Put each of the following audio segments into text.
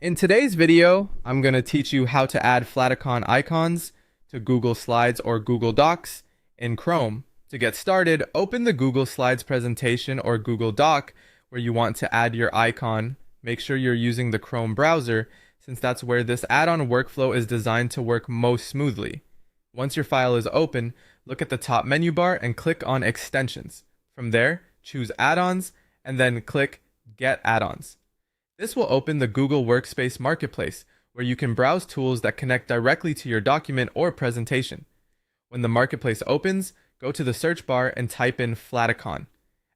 In today's video, I'm going to teach you how to add Flaticon icons to Google Slides or Google Docs in Chrome. To get started, open the Google Slides presentation or Google Doc where you want to add your icon. Make sure you're using the Chrome browser since that's where this add-on workflow is designed to work most smoothly. Once your file is open, look at the top menu bar and click on Extensions. From there, choose Add-ons and then click Get Add-ons. This will open the Google Workspace Marketplace, where you can browse tools that connect directly to your document or presentation. When the marketplace opens, go to the search bar and type in Flaticon.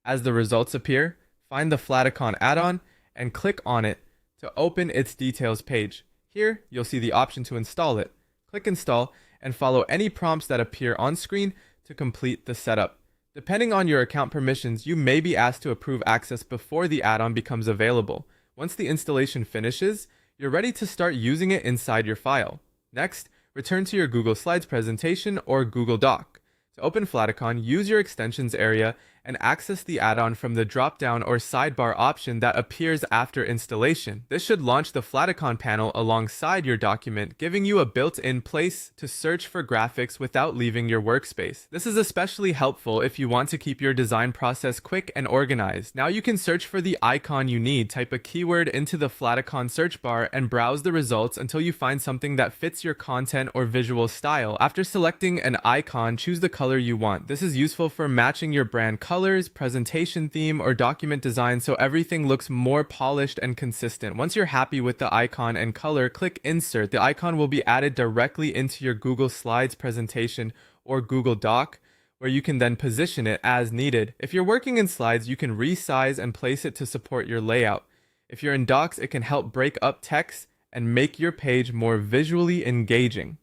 As the results appear, find the Flaticon add-on and click on it to open its details page. Here, you'll see the option to install it. Click Install and follow any prompts that appear on screen to complete the setup. Depending on your account permissions, you may be asked to approve access before the add-on becomes available. Once the installation finishes, you're ready to start using it inside your file. Next, return to your Google Slides presentation or Google Doc. To open Flaticon, use your extensions area and access the add-on from the drop-down or sidebar option that appears after installation. This should launch the Flaticon panel alongside your document, giving you a built-in place to search for graphics without leaving your workspace. This is especially helpful if you want to keep your design process quick and organized. Now you can search for the icon you need, type a keyword into the Flaticon search bar, and browse the results until you find something that fits your content or visual style. After selecting an icon, choose the color you want. This is useful for matching your brand colors, presentation theme, or document design so everything looks more polished and consistent. Once you're happy with the icon and color, click Insert. The icon will be added directly into your Google Slides presentation or Google Doc, where you can then position it as needed. If you're working in Slides, you can resize and place it to support your layout. If you're in Docs, it can help break up text and make your page more visually engaging.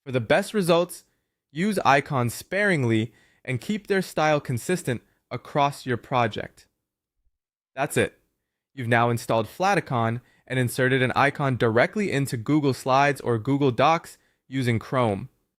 For the best results, use icons sparingly and keep their style consistent across your project. That's it. You've now installed Flaticon and inserted an icon directly into Google Slides or Google Docs using Chrome.